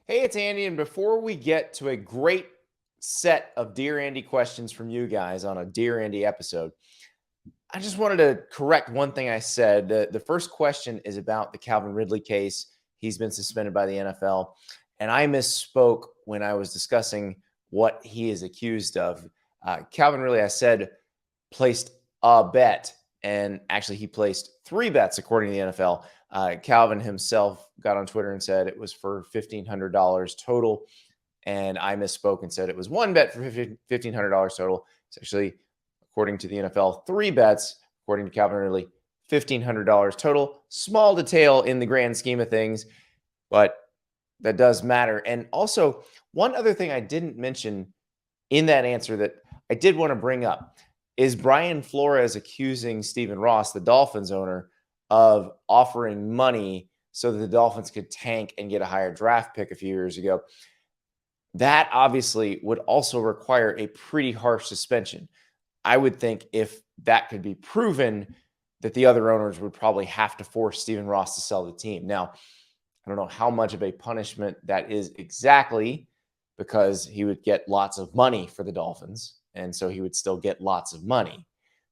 Hey, it's Andy. And before we get to a great set of Dear Andy questions from you guys on a Dear Andy episode, I just wanted to correct one thing I said. The first question is about the Calvin Ridley case. He's been suspended by the NFL. And I misspoke when I was discussing what he is accused of. Calvin Ridley, I said, placed a bet. And actually, he placed three bets, according to the NFL. Calvin himself got on Twitter and said it was for $1,500 total. And I misspoke and said it was one bet for $1,500 total. It's actually, according to the NFL, three bets, according to Calvin Ridley, $1,500 total. Small detail in the grand scheme of things, but that does matter. And also, one other thing I didn't mention in that answer that I did want to bring up is Brian Flores accusing Stephen Ross, the Dolphins owner, of offering money so that the Dolphins could tank and get a higher draft pick a few years ago. That obviously would also require a pretty harsh suspension. I would think if that could be proven, that the other owners would probably have to force Stephen Ross to sell the team. Now, I don't know how much of a punishment that is exactly, because he would get lots of money for the Dolphins. And so he would still get lots of money,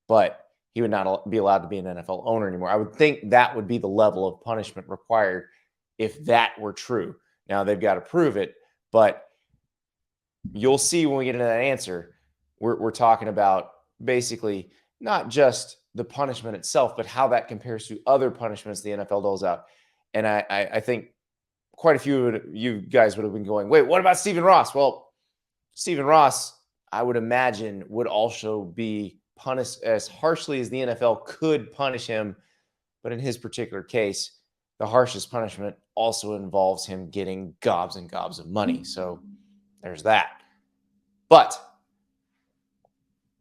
but he would not be allowed to be an NFL owner anymore. I would think that would be the level of punishment required if that were true. Now they've got to prove it, but you'll see when we get into that answer, we're talking about basically not just the punishment itself, but how that compares to other punishments the NFL doles out. And I think quite a few of you guys would have been going, wait, what about Stephen Ross? Well, Stephen Ross, I would imagine, would also be punished as harshly as the NFL could punish him. But in his particular case, the harshest punishment also involves him getting gobs and gobs of money. So there's that. But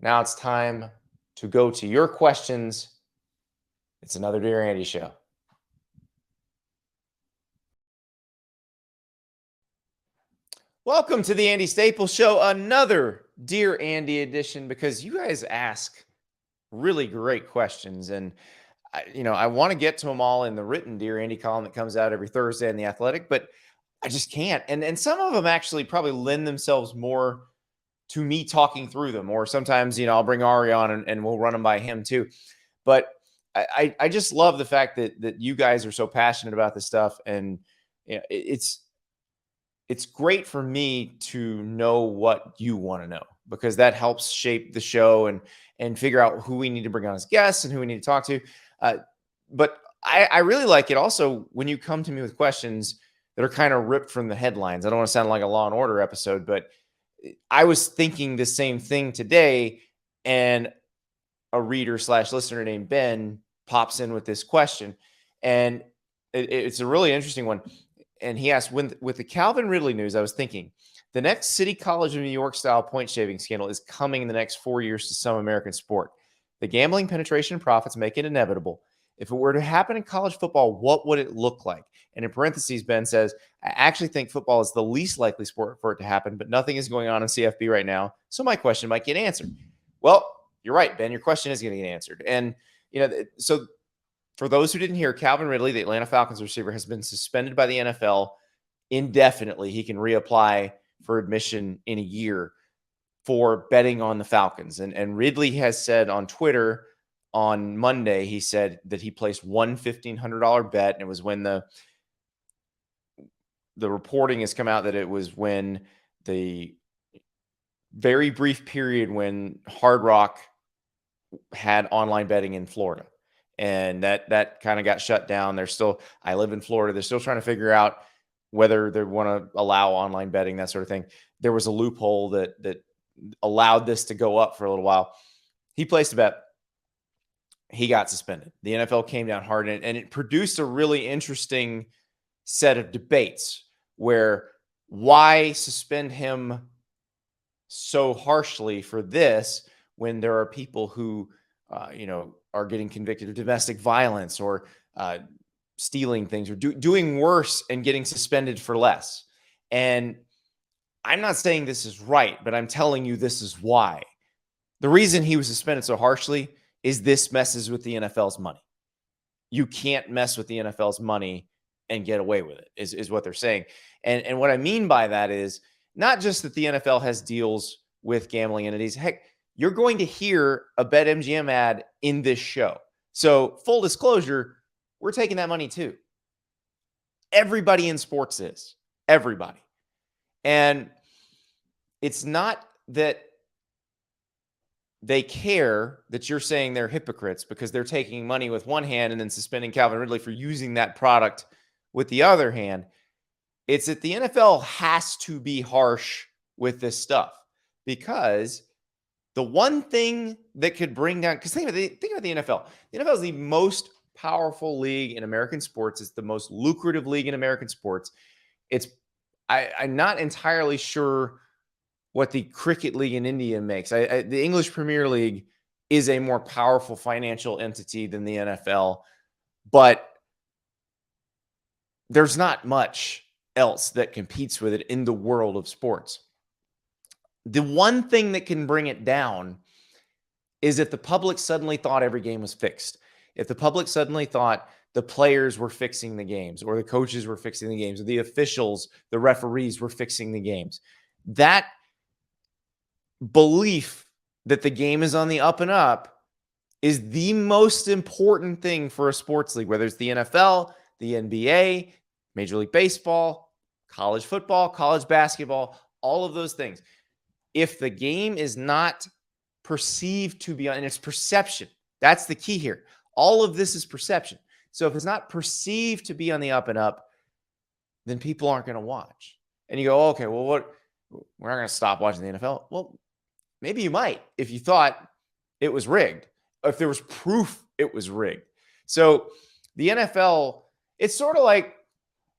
now it's time to go to your questions. It's another Dear Andy show. Welcome to the Andy Staples Show, another Dear Andy edition, because you guys ask really great questions. And, I want to get to them all in the written Dear Andy column that comes out every Thursday in The Athletic, but I just can't. And some of them actually probably lend themselves more to me talking through them. Or sometimes, I'll bring Ari on and we'll run them by him too. But I just love the fact that you guys are so passionate about this stuff. And it's great for me to know what you want to know, because that helps shape the show and figure out who we need to bring on as guests and who we need to talk to. But I really like it also when you come to me with questions that are kind of ripped from the headlines. I don't want to sound like a Law and Order episode, but I was thinking the same thing today, and a reader / listener named Ben pops in with this question, and it's a really interesting one. And he asked, with the Calvin Ridley news, I was thinking the next City College of New York style point shaving scandal is coming in the next 4 years to some American sport. The gambling penetration profits make it inevitable. If it were to happen in college football, what would it look like? And in parentheses, Ben says, I actually think football is the least likely sport for it to happen, but nothing is going on in CFB right now. So my question might get answered. Well, you're right, Ben. Your question is going to get answered. And, so for those who didn't hear, Calvin Ridley, the Atlanta Falcons receiver, has been suspended by the NFL indefinitely. He can reapply for admission in a year for betting on the Falcons. And Ridley has said on Twitter on Monday, he said that he placed one $1,500 bet, and it was when the reporting has come out that it was when the very brief period when Hard Rock had online betting in Florida. And that kind of got shut down. I live in Florida. They're still trying to figure out whether they want to allow online betting, that sort of thing. There was a loophole that allowed this to go up for a little while. He placed a bet. He got suspended. The NFL came down hard, and it produced a really interesting set of debates where why suspend him so harshly for this when there are people who, are getting convicted of domestic violence or stealing things or doing worse and getting suspended for less. And I'm not saying this is right, but I'm telling you this is why. The reason he was suspended so harshly is this messes with the NFL's money. You can't mess with the NFL's money and get away with it, is what they're saying. And what I mean by that is not just that the NFL has deals with gambling entities. Heck, you're going to hear a BetMGM ad in this show. So full disclosure, we're taking that money too. Everybody in sports is. Everybody. And it's not that they care that you're saying they're hypocrites because they're taking money with one hand and then suspending Calvin Ridley for using that product with the other hand. It's that the NFL has to be harsh with this stuff because the one thing that could bring down, because think about the NFL. The NFL is the most powerful league in American sports. It's the most lucrative league in American sports. I'm not entirely sure what the cricket league in India makes. The English Premier League is a more powerful financial entity than the NFL, but there's not much else that competes with it in the world of sports. The one thing that can bring it down is if the public suddenly thought every game was fixed. If the public suddenly thought the players were fixing the games or the coaches were fixing the games or the officials, the referees were fixing the games. That belief that the game is on the up and up is the most important thing for a sports league, whether it's the NFL, the NBA, Major League Baseball, college football, college basketball, all of those things. If the game is not perceived to be on, and it's perception, that's the key here. All of this is perception. So if it's not perceived to be on the up and up, then people aren't going to watch. And you go, okay, well, what? We're not going to stop watching the NFL. Well, maybe you might if you thought it was rigged, or if there was proof it was rigged. So the NFL, it's sort of like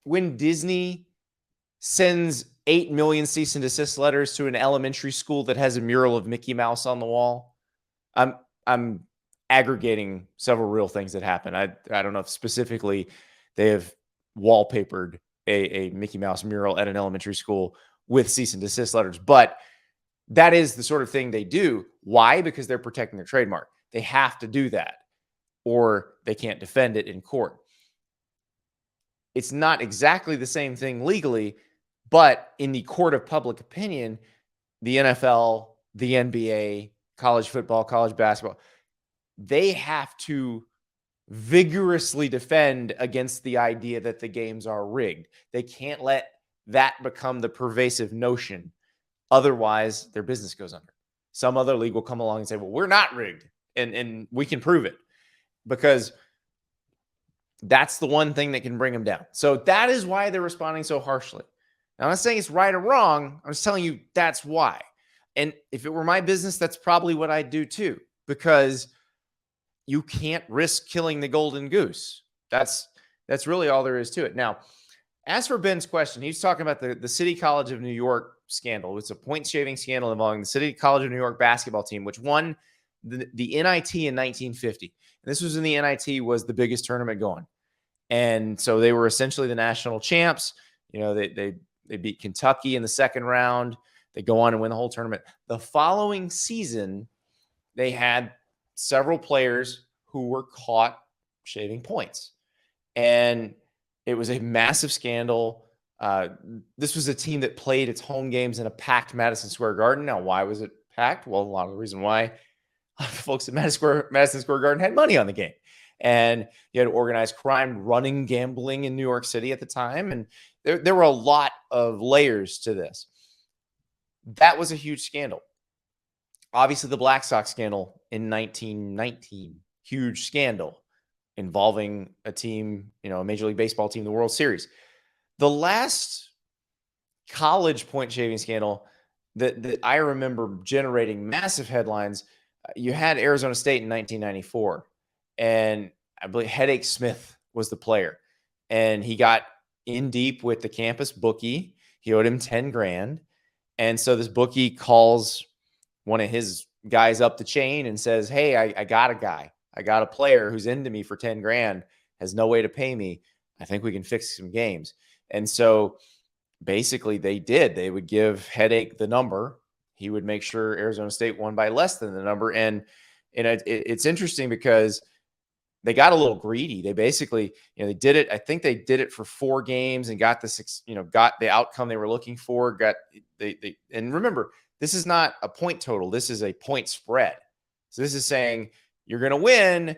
when Disney sends 8 million cease and desist letters to an elementary school that has a mural of Mickey Mouse on the wall. I'm aggregating several real things that happen. I don't know if specifically they have wallpapered a Mickey Mouse mural at an elementary school with cease and desist letters, but that is the sort of thing they do. Why? Because they're protecting their trademark. They have to do that, or they can't defend it in court. It's not exactly the same thing legally, but in the court of public opinion, the NFL, the NBA, college football, college basketball, they have to vigorously defend against the idea that the games are rigged. They can't let that become the pervasive notion. Otherwise, their business goes under. Some other league will come along and say, well, we're not rigged, and we can prove it, because that's the one thing that can bring them down. So that is why they're responding so harshly. Now, I'm not saying it's right or wrong. I'm just telling you that's why. And if it were my business, that's probably what I'd do too, because you can't risk killing the golden goose. That's really all there is to it. Now, as for Ben's question, he's talking about the City College of New York scandal. It's a point shaving scandal involving the City College of New York basketball team, which won the NIT in 1950. And this was when the NIT was the biggest tournament going. And so they were essentially the national champs. You know, they beat Kentucky in the second round. They go on and win the whole tournament. The following season, they had several players who were caught shaving points. And it was a massive scandal. This was a team that played its home games in a packed Madison Square Garden. Now, why was it packed? Well, a lot of the reason why folks at Madison Square Garden had money on the game. And you had organized crime running gambling in New York City at the time. And there were a lot of layers to this. That was a huge scandal. Obviously, the Black Sox scandal in 1919, huge scandal involving a team, a Major League Baseball team, the World Series. The last college point shaving scandal that I remember generating massive headlines, you had Arizona State in 1994. And I believe Headache Smith was the player. And he got in deep with the campus bookie. He owed him 10 grand. And so this bookie calls one of his guys up the chain and says, hey, I got a guy. I got a player who's into me for 10 grand, has no way to pay me. I think we can fix some games. And so basically they did. They would give Headache the number. He would make sure Arizona State won by less than the number. And it's interesting because they got a little greedy. They basically, they did it. I think they did it for 4 games and got this, got the outcome they were looking for. And remember, this is not a point total. This is a point spread. So this is saying you're going to win,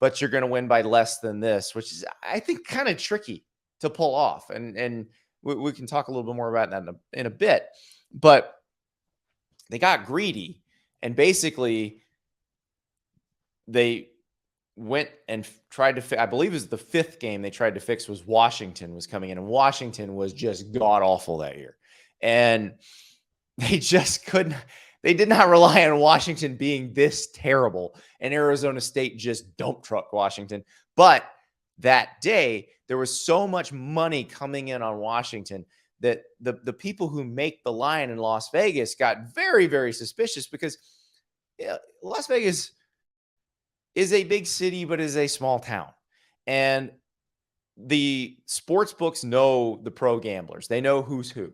but you're going to win by less than this, which is, I think, kind of tricky to pull off. And we can talk a little bit more about that in a bit. But they got greedy, and basically they went and tried to I believe it was the 5th game they tried to fix was Washington was coming in, and Washington was just god awful that year. And they just couldn't, they did not rely on Washington being this terrible, and Arizona State just dump truck Washington. But that day, there was so much money coming in on Washington that the people who make the line in Las Vegas got very, very suspicious, because Las Vegas is a big city, but is a small town. And the sports books know the pro gamblers. They know who's who.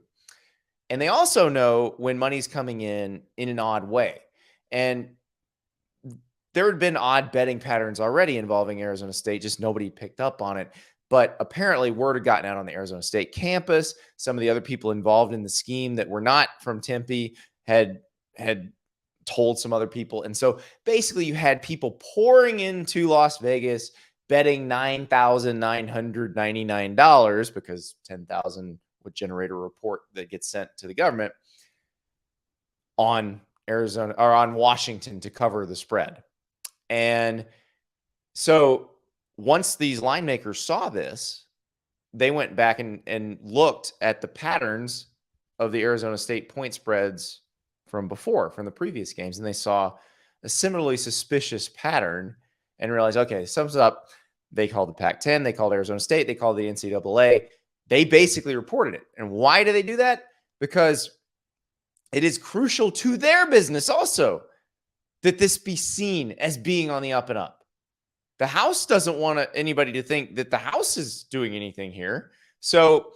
And they also know when money's coming in an odd way. And there had been odd betting patterns already involving Arizona State, just nobody picked up on it. But apparently word had gotten out on the Arizona State campus. Some of the other people involved in the scheme that were not from Tempe had told some other people. And so basically you had people pouring into Las Vegas betting $9,999, because 10,000 would generate a report that gets sent to the government, on Arizona or on Washington to cover the spread. And so once these line makers saw this, they went back and looked at the patterns of the Arizona State point spreads from the previous games. And they saw a similarly suspicious pattern and realized, okay, sums up. They called the Pac-10, they called Arizona State, they called the NCAA. They basically reported it. And why do they do that? Because it is crucial to their business also that this be seen as being on the up and up. The House doesn't want anybody to think that the House is doing anything here. So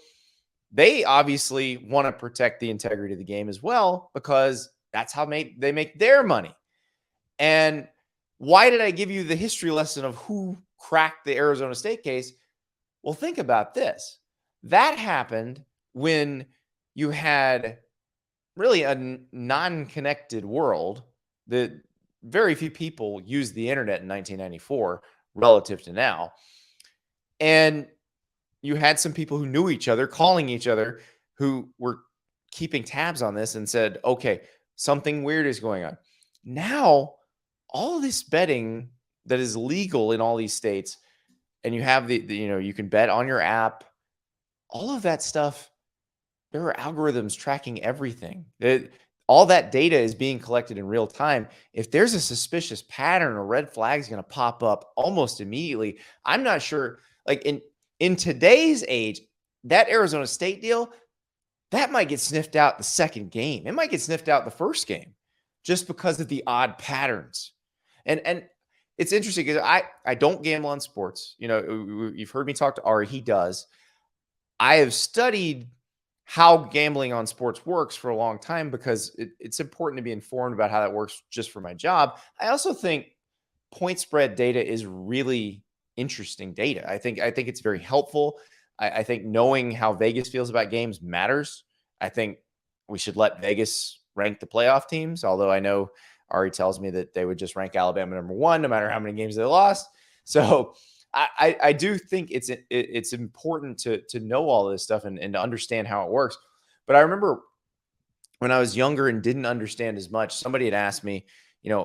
they obviously want to protect the integrity of the game as well, because that's how they make their money. And why did I give you the history lesson of who cracked the Arizona State case? Well, think about this. That happened when you had really a non-connected world. That very few people used the internet in 1994 relative to now. And you had some people who knew each other, calling each other, who were keeping tabs on this and said, okay, something weird is going on. Now, all this betting that is legal in all these states, and you have you can bet on your app, all of that stuff, there are algorithms tracking everything. All that data is being collected in real time. If there's a suspicious pattern, a red flag is going to pop up almost immediately. I'm not sure, like in today's age, that Arizona State deal, that might get sniffed out the second game. It might get sniffed out the first game, just because of the odd patterns. And it's interesting because I don't gamble on sports. You've heard me talk to Ari. He does. I have studied how gambling on sports works for a long time, because it's important to be informed about how that works just for my job. I also think point spread data is really interesting data. I think it's very helpful. I think knowing how Vegas feels about games matters. I think we should let Vegas rank the playoff teams, although I know Ari tells me that they would just rank Alabama number 1 no matter how many games they lost. So I do think it's important to know all this stuff and to understand how it works. But I remember when I was younger and didn't understand as much, somebody had asked me,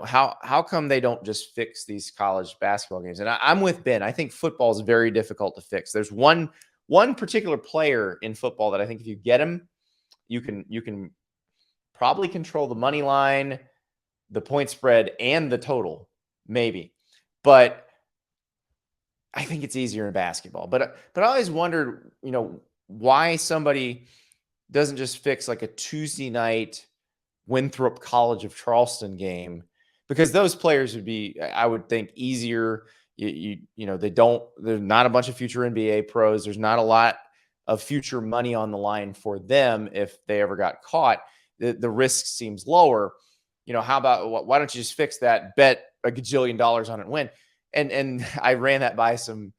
how come they don't just fix these college basketball games? And I'm with Ben. I think football is very difficult to fix. There's one particular player in football that I think if you get him, you can probably control the money line, the point spread, and the total, maybe. But I think it's easier in basketball. But I always wondered, why somebody doesn't just fix like a Tuesday night Winthrop College of Charleston game, because those players would be, I would think, easier. There's not a bunch of future NBA pros. There's not a lot of future money on the line for them if they ever got caught. The risk seems lower. How about, why don't you just fix that, bet a gajillion dollars on it and win? And I ran that by some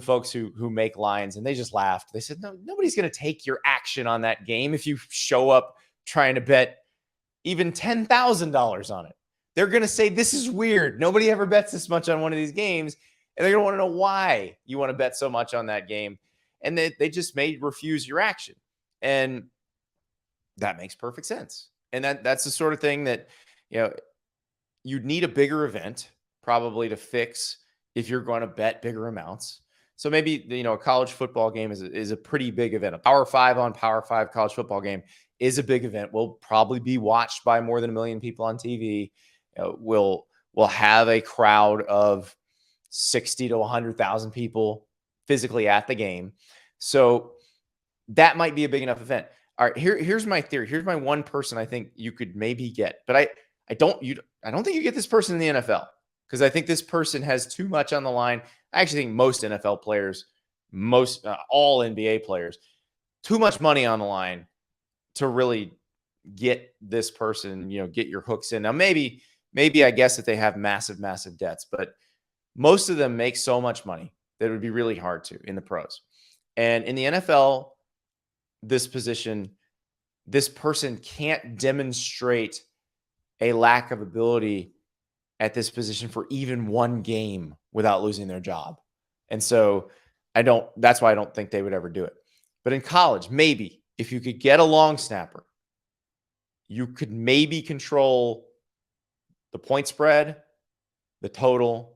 folks who make lines, and they just laughed. They said, no, nobody's going to take your action on that game if you show up trying to bet even $10,000 on it. They're going to say, this is weird. Nobody ever bets this much on one of these games. And they're going to want to know why you want to bet so much on that game. And they just may refuse your action. And that makes perfect sense. And that's the sort of thing that, you'd need a bigger event probably to fix if you're going to bet bigger amounts. So maybe, a college football game is a pretty big event. A Power 5 on Power 5 college football game is a big event. Will probably be watched by more than 1 million people on TV. Will have a crowd of 60 to 100,000 people physically at the game. So that might be a big enough event. All right, here's my theory. Here's my one person I think you could maybe get, but I don't think you get this person in the NFL, because I think this person has too much on the line. I actually think most NFL players, all NBA players, too much money on the line to really get this person, get your hooks in. Now, maybe I guess that they have massive, massive debts, but most of them make so much money that it would be really hard to in the pros. And in the NFL, this person can't demonstrate a lack of ability at this position for even one game without losing their job. And so that's why I don't think they would ever do it. But in college, maybe if you could get a long snapper, you could maybe control the point spread, the total,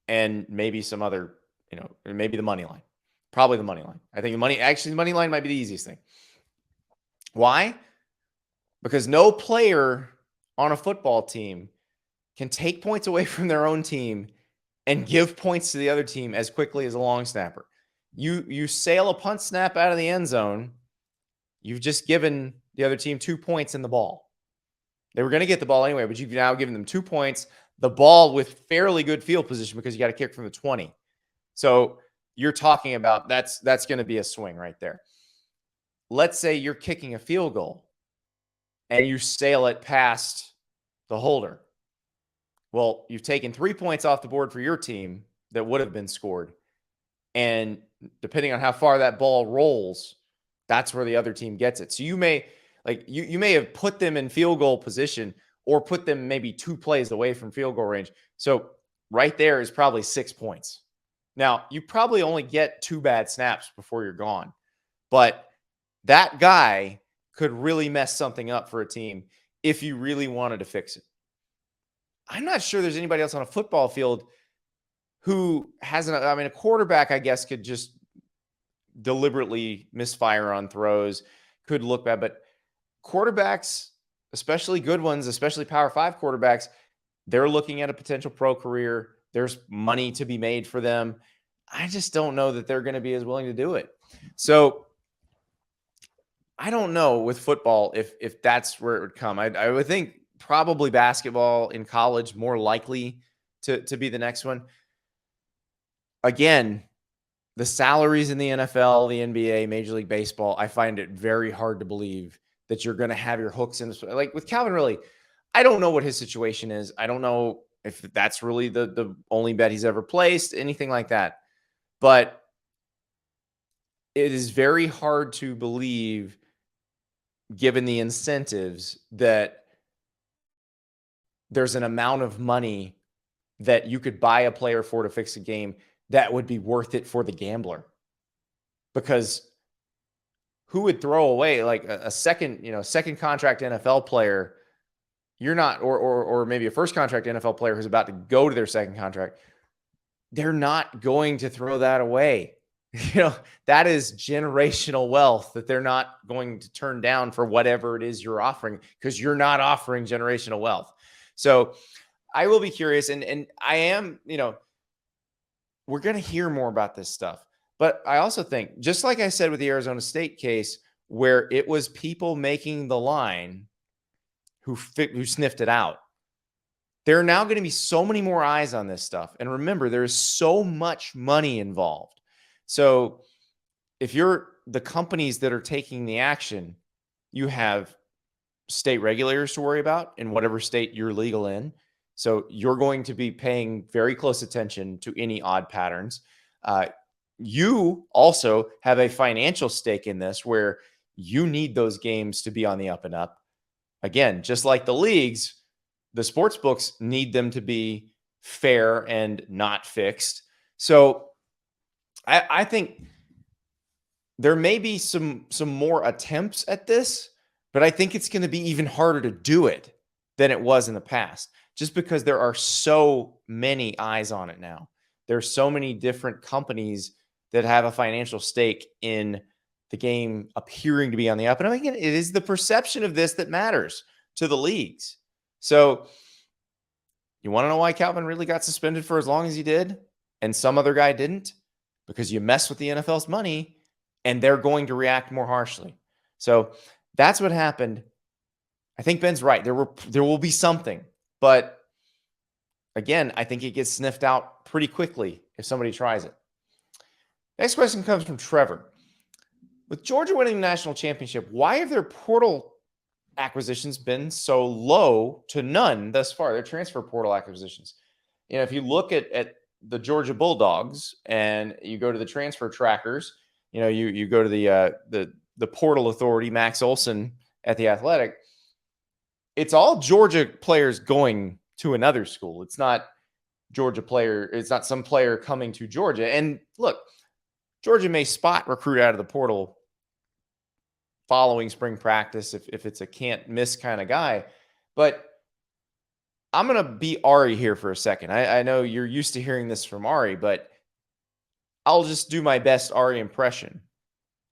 and maybe some other, maybe the money line. Probably the money line. I think the money line might be the easiest thing. Why? Because no player on a football team can take points away from their own team and give points to the other team as quickly as a long snapper. You sail a punt snap out of the end zone, you've just given the other team 2 points in the ball. They were going to get the ball anyway, but you've now given them 2 points, the ball with fairly good field position because you got to kick from the 20. So you're talking about that's going to be a swing right there. Let's say you're kicking a field goal and you sail it past the holder. Well, you've taken 3 points off the board for your team that would have been scored. And depending on how far that ball rolls, that's where the other team gets it. So you may have put them in field goal position or put them maybe 2 plays away from field goal range. So right there is probably 6 points. Now, you probably only get 2 bad snaps before you're gone. But that guy could really mess something up for a team if you really wanted to fix it. I'm not sure there's anybody else on a football field who hasn't. I mean, a quarterback, I guess, could just deliberately misfire on throws, could look bad. But quarterbacks, especially good ones, especially Power 5 quarterbacks, they're looking at a potential pro career. There's money to be made for them. I just don't know that they're going to be as willing to do it. So I don't know with football if that's where it would come. I would think probably basketball in college more likely to be the next one. Again, the salaries in the NFL, the NBA, Major League Baseball, I find it very hard to believe that you're going to have your hooks in. Like with Calvin Ridley, I don't know what his situation is. I don't know if that's really the only bet he's ever placed, anything like that. But it is very hard to believe, given the incentives, that there's an amount of money that you could buy a player for to fix a game that would be worth it for the gambler. Because who would throw away like a second contract NFL player? You're not, or maybe a first contract NFL player who's about to go to their second contract. They're not going to throw that away. That is generational wealth that they're not going to turn down for whatever it is you're offering, because you're not offering generational wealth. So I will be curious. And I am, we're going to hear more about this stuff. But I also think, just like I said with the Arizona State case, where it was people making the line who sniffed it out, there are now going to be so many more eyes on this stuff. And remember, there is so much money involved. So if you're the companies that are taking the action, you have state regulators to worry about in whatever state you're legal in. So you're going to be paying very close attention to any odd patterns. You also have a financial stake in this where you need those games to be on the up and up. Again, just like the leagues, the sports books need them to be fair and not fixed. So I think there may be some more attempts at this, but I think it's going to be even harder to do it than it was in the past, just because there are so many eyes on it now. There's so many different companies that have a financial stake in the game appearing to be on the up. And again, it is the perception of this that matters to the leagues. So you want to know why Calvin Ridley got suspended for as long as he did and some other guy didn't? Because you mess with the NFL's money and they're going to react more harshly. So that's what happened. I think Ben's right. There will be something, but again, I think it gets sniffed out pretty quickly if somebody tries it. Next question comes from Trevor. With Georgia winning the national championship, why have their portal acquisitions been so low to none thus far? Their transfer portal acquisitions. If you look at the Georgia Bulldogs and you go to the transfer trackers, you go to the portal authority, Max Olson at the Athletic. It's all Georgia players going to another school. It's not Georgia player. It's not some player coming to Georgia. And look, Georgia may spot recruit out of the portal following spring practice if it's a can't miss kind of guy. But I'm going to be Ari here for a second. I know you're used to hearing this from Ari, but I'll just do my best Ari impression.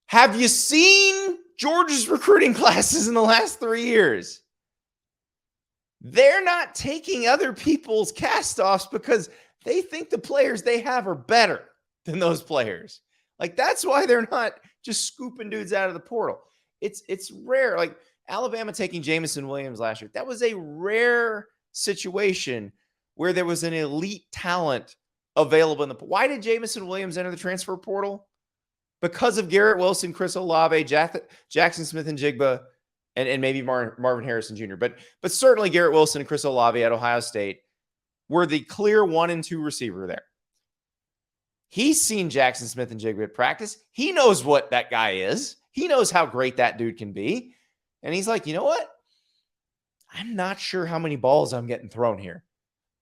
Have you seen Georgia's recruiting classes in the last 3 years? They're not taking other people's cast-offs because they think the players they have are better than those players. Like, that's why they're not just scooping dudes out of the portal. It's rare. Like Alabama taking Jamison Williams last year. That was a rare situation where there was an elite talent available in the. Why did Jamison Williams enter the transfer portal? Because of Garrett Wilson, Chris Olave, Jackson Smith and Jigba, and maybe Marvin Harrison Jr. But certainly Garrett Wilson and Chris Olave at Ohio State were the clear 1 and 2 receiver there. He's seen Jackson Smith and Jigba at practice. He knows what that guy is. He knows how great that dude can be. And he's like, you know what? I'm not sure how many balls I'm getting thrown here.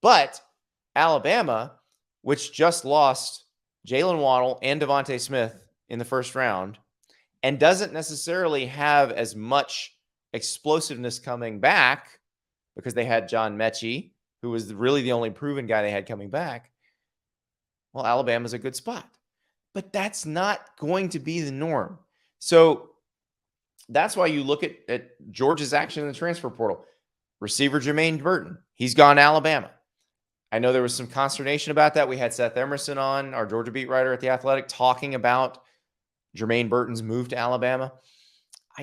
But Alabama, which just lost Jalen Waddle and Devontae Smith in the first round and doesn't necessarily have as much explosiveness coming back because they had John Mechie, who was really the only proven guy they had coming back. Well, Alabama's a good spot. But that's not going to be the norm. So that's why you look at Georgia's action in the transfer portal. Receiver Jermaine Burton, he's gone to Alabama. I know there was some consternation about that. We had Seth Emerson on, our Georgia beat writer at The Athletic, talking about Jermaine Burton's move to Alabama.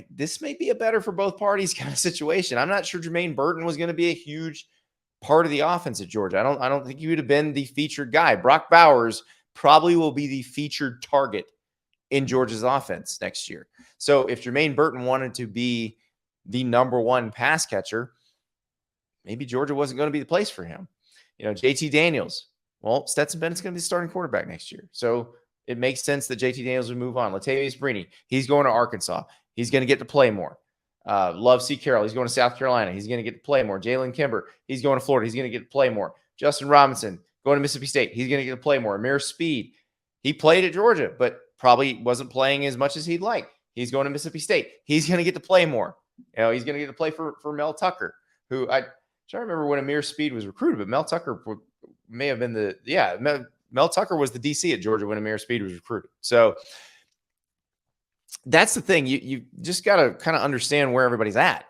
This may be a better for both parties kind of situation. I'm not sure Jermaine Burton was going to be a huge part of the offense at Georgia. I don't think he would have been the featured guy. Brock Bowers probably will be the featured target in Georgia's offense next year. So if Jermaine Burton wanted to be the number 1 pass catcher, maybe Georgia wasn't going to be the place for him. JT Daniels. Well, Stetson Bennett's going to be the starting quarterback next year. So it makes sense that JT Daniels would move on. Latavius Brini, he's going to Arkansas. He's going to get to play more. Love C. Carroll, he's going to South Carolina. He's going to get to play more. Jalen Kimber, he's going to Florida. He's going to get to play more. Justin Robinson, going to Mississippi State. He's going to get to play more. Amir Speed, he played at Georgia, but probably wasn't playing as much as he'd like. He's going to Mississippi State. He's going to get to play more. He's going to get to play for Mel Tucker, who I try to remember when Amir Speed was recruited, but Mel Tucker may have been Mel Tucker was the DC at Georgia when Amir Speed was recruited. So that's the thing. You just got to kind of understand where everybody's at.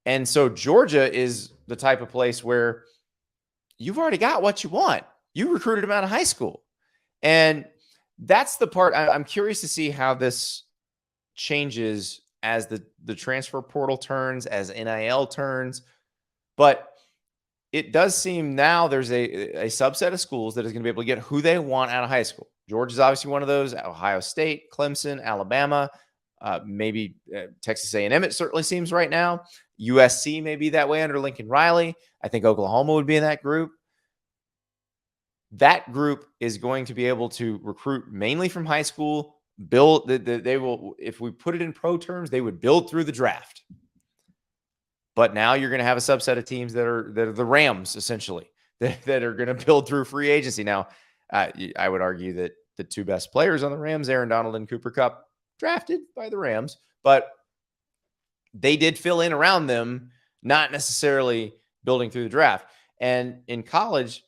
And so Georgia is the type of place where you've already got what you want. You recruited him out of high school. And that's the part I'm curious to see how this changes as the transfer portal turns, as NIL turns. But it does seem now there's a subset of schools that is going to be able to get who they want out of high school. Georgia's obviously one of those. Ohio State, Clemson, Alabama. Maybe Texas A&M, it certainly seems right now. USC may be that way under Lincoln Riley. I think Oklahoma would be in that group. That group is going to be able to recruit mainly from high school, build, they will, if we put it in pro terms, they would build through the draft. But now you're going to have a subset of teams that are the Rams, essentially, that are going to build through free agency. Now, I would argue that the two best players on the Rams, Aaron Donald and Cooper Kupp, drafted by the Rams, but they did fill in around them, not necessarily building through the draft. And in college,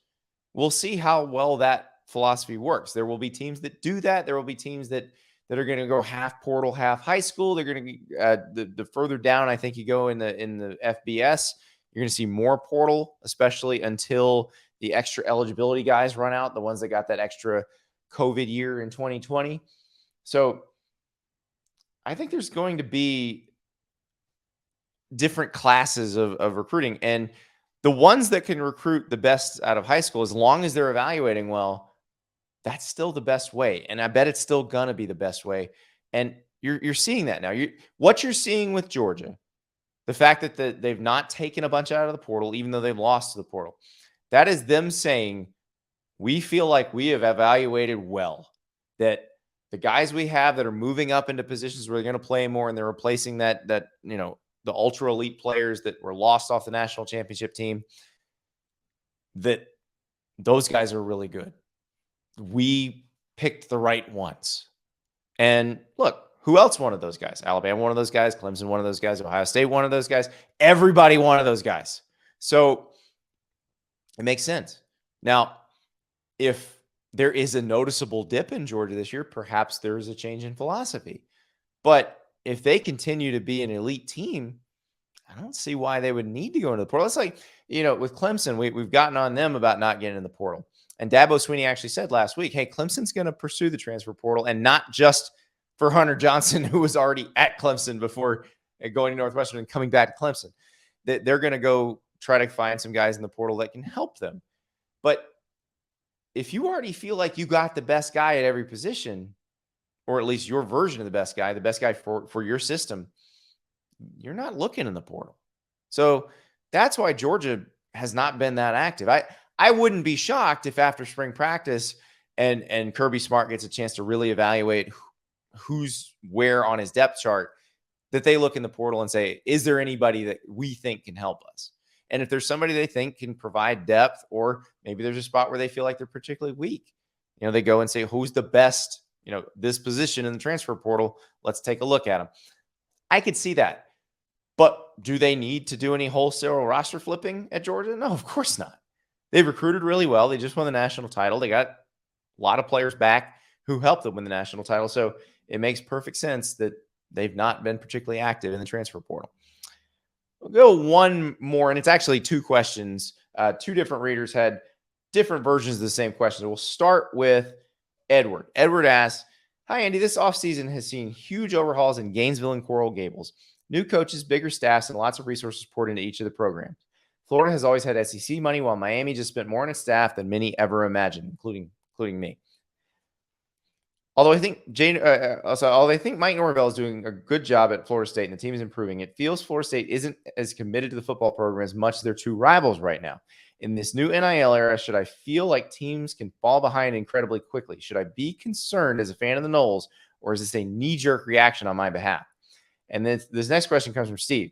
we'll see how well that philosophy works. There will be teams that do that. There will be teams that are going to go half portal, half high school. They're going to the further down I think you go in the FBS, you're going to see more portal, especially until the extra eligibility guys run out, the ones that got that extra COVID year in 2020. So I think there's going to be different classes of recruiting, and the ones that can recruit the best out of high school, as long as they're evaluating well, that's still the best way. And I bet it's still going to be the best way. And you're seeing that now. What you're seeing with Georgia, the fact that they've not taken a bunch out of the portal, even though they've lost to the portal, that is them saying, we feel like we have evaluated well, that the guys we have that are moving up into positions where they're going to play more and they're replacing that the ultra elite players that were lost off the national championship team, that those guys are really good. We picked the right ones. And look, who else wanted those guys? Alabama, one of those guys. Clemson, one of those guys. Ohio State, one of those guys. Everybody wanted those guys. So it makes sense. Now, if there is a noticeable dip in Georgia this year, perhaps there is a change in philosophy. But if they continue to be an elite team, I don't see why they would need to go into the portal. It's like, with Clemson, we've gotten on them about not getting in the portal. And Dabo Swinney actually said last week, hey, Clemson's going to pursue the transfer portal, and not just for Hunter Johnson, who was already at Clemson before going to Northwestern and coming back to Clemson. They're going to go try to find some guys in the portal that can help them. But if you already feel like you got the best guy at every position, or at least your version of the best guy for your system, you're not looking in the portal. So that's why Georgia has not been that active. I wouldn't be shocked if after spring practice and Kirby Smart gets a chance to really evaluate who's where on his depth chart, that they look in the portal and say, is there anybody that we think can help us? And if there's somebody they think can provide depth, or maybe there's a spot where they feel like they're particularly weak, they go and say, who's the best, this position in the transfer portal? Let's take a look at them. I could see that. But do they need to do any wholesale roster flipping at Georgia? No, of course not. They've recruited really well. They just won the national title. They got a lot of players back who helped them win the national title. So it makes perfect sense that they've not been particularly active in the transfer portal. We'll go one more, and it's actually two questions. Two different readers had different versions of the same question. We'll start with Edward. Edward asks, hi, Andy. This offseason has seen huge overhauls in Gainesville and Coral Gables. New coaches, bigger staffs, and lots of resources poured into each of the programs. Florida has always had SEC money, while Miami just spent more on its staff than many ever imagined, including me. Although I think Mike Norvell is doing a good job at Florida State and the team is improving, it feels Florida State isn't as committed to the football program as much as their two rivals right now. In this new NIL era, should I feel like teams can fall behind incredibly quickly? Should I be concerned as a fan of the Noles, or is this a knee-jerk reaction on my behalf? And then this next question comes from Steve.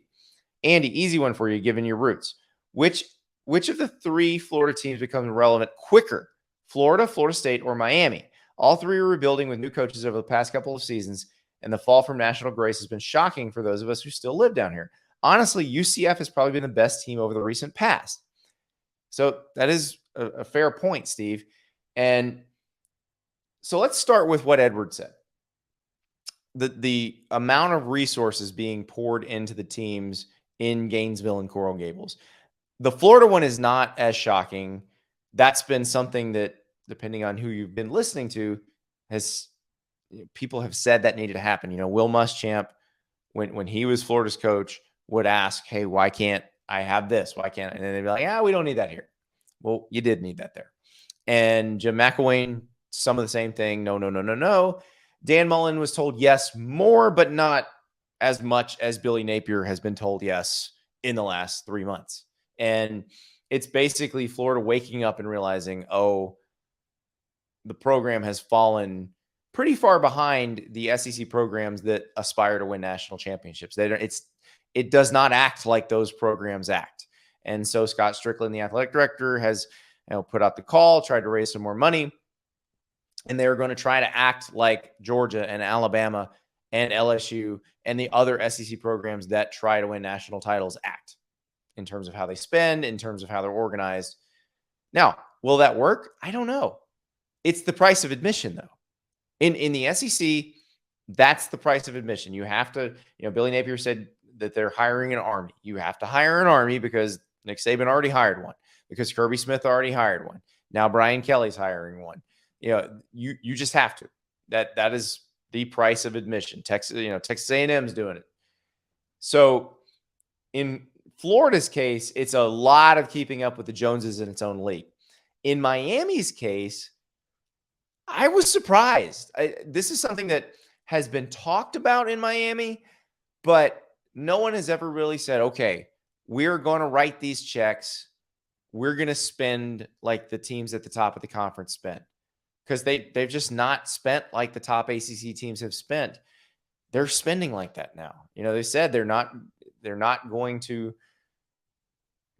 Andy, easy one for you, given your roots. Which of the three Florida teams becomes relevant quicker? Florida, Florida State, or Miami? All three are rebuilding with new coaches over the past couple of seasons, and the fall from national grace has been shocking for those of us who still live down here. Honestly, UCF has probably been the best team over the recent past. So that is a fair point, Steve. And so let's start with what Edward said. The amount of resources being poured into the teams in Gainesville and Coral Gables. The Florida one is not as shocking. That's been something that, depending on who you've been listening to, people have said that needed to happen. Will Muschamp, when he was Florida's coach, would ask, hey, why can't I have this? Why can't I? And then they'd be like, we don't need that here. Well, you did need that there. And Jim McElwain, some of the same thing. No. Dan Mullen was told yes more, but not as much as Billy Napier has been told yes in the last 3 months. And it's basically Florida waking up and realizing, oh, the program has fallen pretty far behind the SEC programs that aspire to win national championships. It does not act like those programs act. And so Scott Strickland, the athletic director, has put out the call, tried to raise some more money, and they're going to try to act like Georgia and Alabama and LSU and the other SEC programs that try to win national titles act in terms of how they spend, in terms of how they're organized. Now, will that work? I don't know. It's the price of admission, though. In the SEC, that's the price of admission. You have to, Billy Napier said that they're hiring an army. You have to hire an army because Nick Saban already hired one, because Kirby Smith already hired one. Now Brian Kelly's hiring one. You just have to. That is the price of admission. Texas A&M's doing it. So in Florida's case, it's a lot of keeping up with the Joneses in its own league. In Miami's case, I was surprised. This is something that has been talked about in Miami, but no one has ever really said, okay, we're going to write these checks. We're going to spend like the teams at the top of the conference spent, because they've just not spent like the top ACC teams have spent. They're spending like that now. They said they're not going to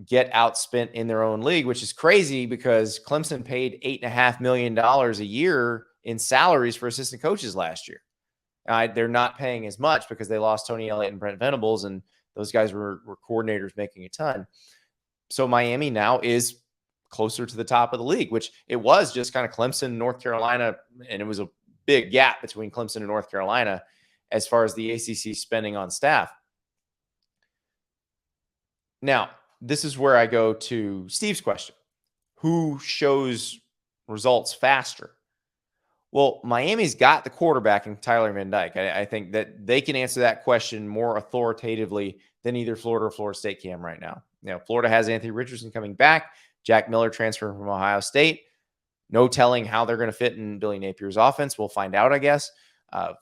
get outspent in their own league, which is crazy because Clemson paid $8.5 million a year in salaries for assistant coaches last year. They're not paying as much because they lost Tony Elliott and Brent Venables, and those guys were coordinators making a ton. So Miami now is closer to the top of the league, which it was just kind of Clemson, North Carolina, and it was a big gap between Clemson and North Carolina as far as the ACC spending on staff. Now, this is where I go to Steve's question. Who shows results faster? Well, Miami's got the quarterback in Tyler Van Dyke. I think that they can answer that question more authoritatively than either Florida or Florida State can right now. Florida has Anthony Richardson coming back, Jack Miller transferring from Ohio State. No telling how they're going to fit in Billy Napier's offense. We'll find out, I guess.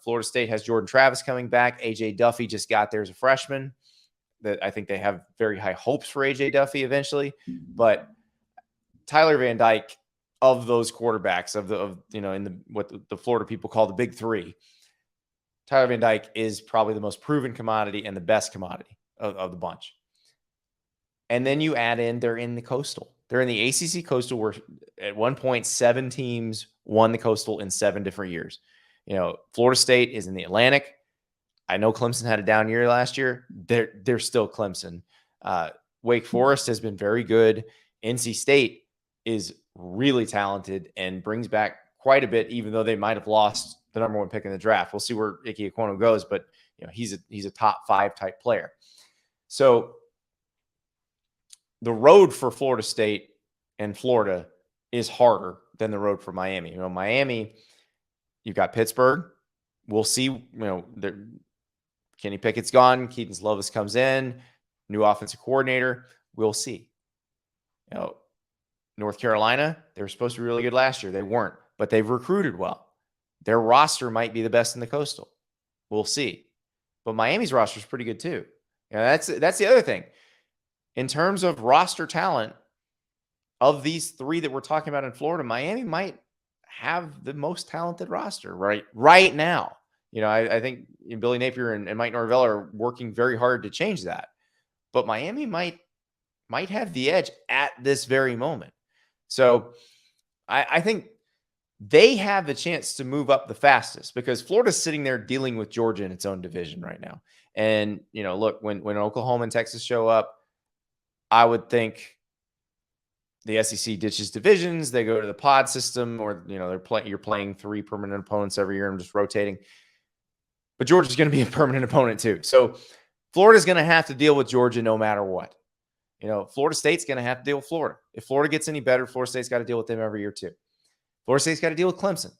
Florida State has Jordan Travis coming back. A.J. Duffy just got there as a freshman. That I think they have very high hopes for A.J. Duffy eventually. But Tyler Van Dyke, of those quarterbacks, what the Florida people call the big three, Tyler Van Dyke is probably the most proven commodity and the best commodity of the bunch. And then you add in, they're in the Coastal. They're in the ACC Coastal, where at one point 7 teams won the Coastal in 7 different years. Florida State is in the Atlantic. I know Clemson had a down year last year. They're still Clemson. Wake Forest has been very good. NC State is really talented and brings back quite a bit, even though they might have lost the number 1 pick in the draft. We'll see where Ike Ekwonu goes, but he's a top 5 type player. So the road for Florida State and Florida is harder than the road for Miami. Miami, you've got Pittsburgh. We'll see. Kenny Pickett's gone. Keaton Slovis comes in. New offensive coordinator. We'll see. North Carolina, they were supposed to be really good last year. They weren't, but they've recruited well. Their roster might be the best in the Coastal. We'll see. But Miami's roster is pretty good too. That's the other thing. In terms of roster talent, of these 3 that we're talking about in Florida, Miami might have the most talented roster right now. I think Billy Napier and Mike Norvell are working very hard to change that. But Miami might have the edge at this very moment. So I think they have the chance to move up the fastest, because Florida's sitting there dealing with Georgia in its own division right now. And, look, when Oklahoma and Texas show up, I would think the SEC ditches divisions. They go to the pod system, or, you're playing 3 permanent opponents every year and just rotating. But Georgia's going to be a permanent opponent too. So Florida's going to have to deal with Georgia no matter what. Florida State's going to have to deal with Florida. If Florida gets any better, Florida State's got to deal with them every year too. Florida State's got to deal with Clemson.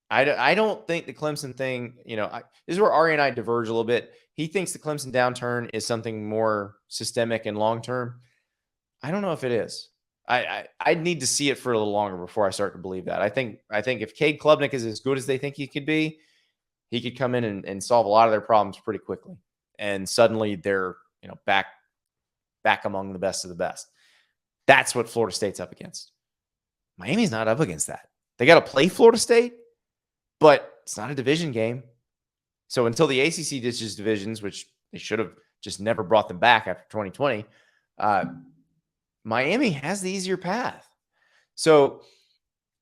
I don't think the Clemson thing, this is where Ari and I diverge a little bit. He thinks the Clemson downturn is something more systemic and long-term. I don't know if it is. I'd need to see it for a little longer before I start to believe that. I think if Cade Klubnik is as good as they think he could be, he could come in and solve a lot of their problems pretty quickly. And suddenly they're, back among the best of the best. That's what Florida State's up against. Miami's not up against that. They got to play Florida State, but it's not a division game. So until the ACC ditches divisions, which they should have just never brought them back after 2020, Miami has the easier path. So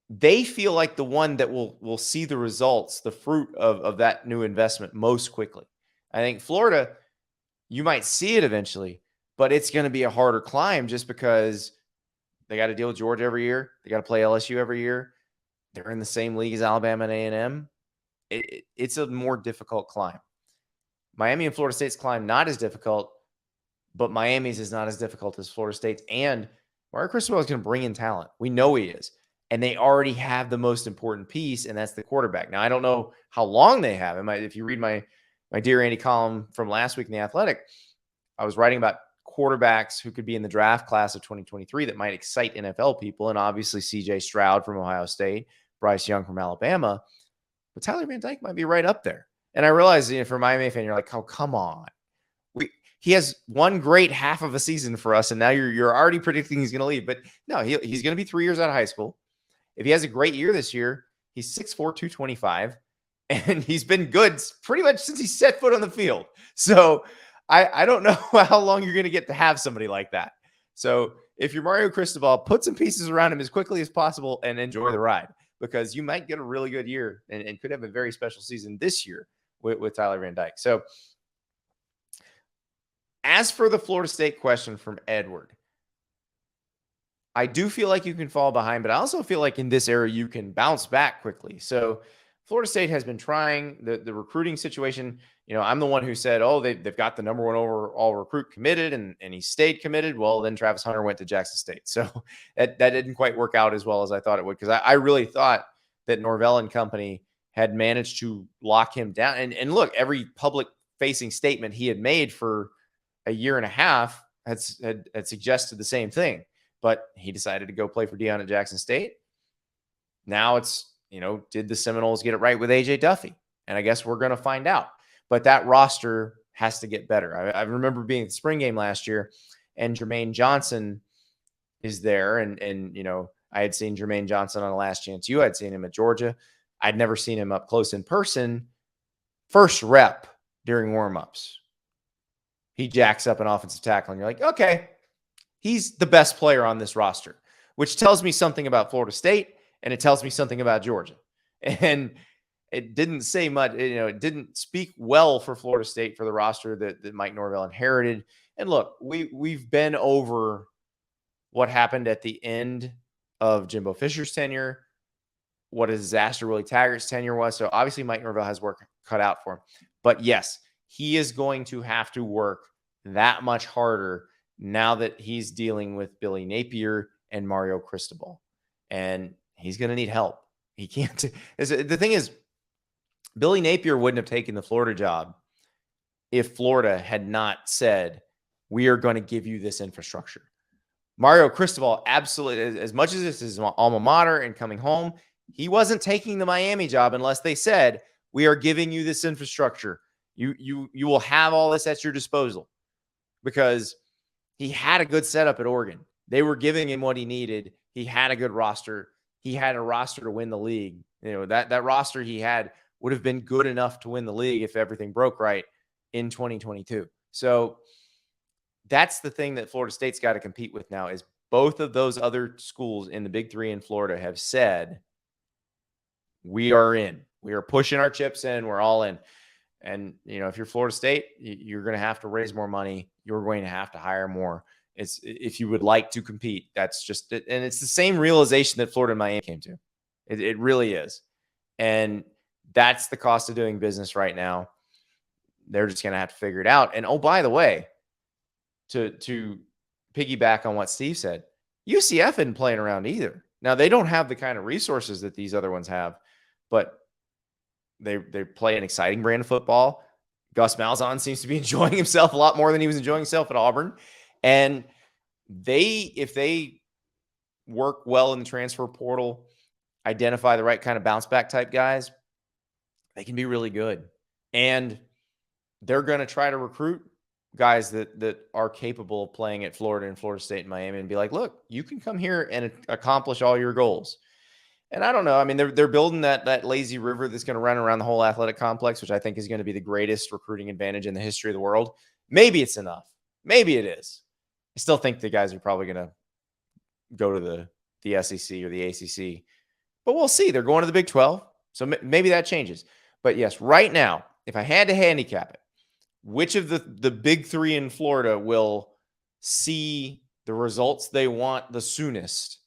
they feel like the one that will see the results, the fruit of that new investment most quickly. I think Florida, you might see it eventually, but it's going to be a harder climb just because they got to deal with Georgia every year. They got to play LSU every year. They're in the same league as Alabama and A&M. It's a more difficult climb. Miami and Florida State's climb not as difficult, but Miami's is not as difficult as Florida State's. And Mario Cristobal is going to bring in talent. We know he is. And they already have the most important piece, and that's the quarterback. Now, I don't know how long they have him. If you read my Dear Andy column from last week in The Athletic, I was writing about quarterbacks who could be in the draft class of 2023 that might excite NFL people. And obviously CJ Stroud from Ohio State, Bryce Young from Alabama. But Tyler Van Dyke might be right up there. And I realize, for a Miami fan, you're like, oh, come on. He has one great half of a season for us, and now you're already predicting he's going to leave. But no, he's going to be 3 years out of high school. If he has a great year this year, he's 6'4", 225, and he's been good pretty much since he set foot on the field. So I don't know how long you're going to get to have somebody like that. So if you're Mario Cristobal, put some pieces around him as quickly as possible and enjoy the ride, because you might get a really good year and could have a very special season this year with Tyler Van Dyke. So as for the Florida State question from Edward, I do feel like you can fall behind, but I also feel like in this era you can bounce back quickly. So Florida State has been trying the recruiting situation. I'm the one who said, oh, they've got the number one overall recruit committed, and he stayed committed. Well, then Travis Hunter went to Jackson State. So that didn't quite work out as well as I thought it would, because I really thought that Norvell and company had managed to lock him down. And look, every public-facing statement he had made for a year and a half had suggested the same thing. But he decided to go play for Deion at Jackson State. Now it's, did the Seminoles get it right with A.J. Duffy? And I guess we're going to find out. But that roster has to get better. I remember being at the spring game last year, and Jermaine Johnson is there. And I had seen Jermaine Johnson on the Last Chance U. I'd seen him at Georgia. I'd never seen him up close in person. First rep during warmups, he jacks up an offensive tackle, and you're like, okay, he's the best player on this roster, which tells me something about Florida State, and it tells me something about Georgia. And it didn't say much, it didn't speak well for Florida State for the roster that Mike Norvell inherited. And look, we've been over what happened at the end of Jimbo Fisher's tenure, what a disaster Willie Taggart's tenure was. So obviously Mike Norvell has work cut out for him. But yes, he is going to have to work that much harder now that he's dealing with Billy Napier and Mario Cristobal. And he's going to need help. He can't. The thing is, Billy Napier wouldn't have taken the Florida job if Florida had not said, we are going to give you this infrastructure. Mario Cristobal, absolutely, as much as this is alma mater and coming home, he wasn't taking the Miami job unless they said, we are giving you this infrastructure. You will have all this at your disposal, because he had a good setup at Oregon. They were giving him what he needed. He had a good roster. He had a roster to win the league. That roster he had would have been good enough to win the league if everything broke right in 2022. So that's the thing that Florida State's got to compete with now, is both of those other schools in the Big Three in Florida have said, we are in. We are pushing our chips in. We're all in. And, if you're Florida State, you're going to have to raise more money. You're going to have to hire more. It's, if you would like to compete, that's just it. And it's the same realization that Florida and Miami came to. It really is. And that's the cost of doing business right now. They're just going to have to figure it out. And, oh, by the way, to piggyback on what Steve said, UCF isn't playing around either. Now, they don't have the kind of resources that these other ones have, but they play an exciting brand of football. Gus Malzahn seems to be enjoying himself a lot more than he was enjoying himself at Auburn. And if they work well in the transfer portal, identify the right kind of bounce back type guys, they can be really good. And they're going to try to recruit guys that are capable of playing at Florida and Florida State and Miami and be like, look, you can come here and accomplish all your goals. And I don't know. I mean, they're building that lazy river that's going to run around the whole athletic complex, which I think is going to be the greatest recruiting advantage in the history of the world. Maybe it's enough. Maybe it is. I still think the guys are probably going to go to the SEC or the ACC, but we'll see. They're going to the Big 12, so maybe that changes. But yes, right now, if I had to handicap it, which of the big three in Florida will see the results they want the soonest?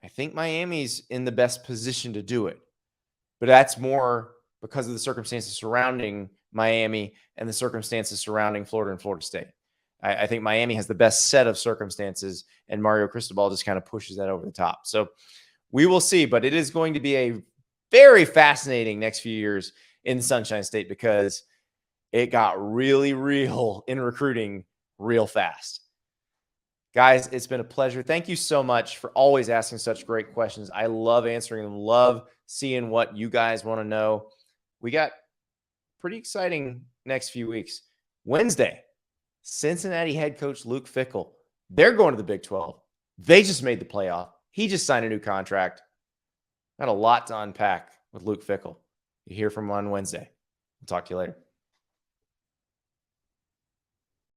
I think Miami's in the best position to do it, but that's more because of the circumstances surrounding Miami and the circumstances surrounding Florida and Florida State. I think Miami has the best set of circumstances, and Mario Cristobal just kind of pushes that over the top. So we will see, but it is going to be a very fascinating next few years in Sunshine State because it got really real in recruiting real fast. Guys, it's been a pleasure. Thank you so much for always asking such great questions. I love answering them, love seeing what you guys want to know. We got pretty exciting next few weeks. Wednesday, Cincinnati head coach Luke Fickell. They're going to the Big 12. They just made the playoff. He just signed a new contract. Got a lot to unpack with Luke Fickell. You hear from him on Wednesday. I'll talk to you later.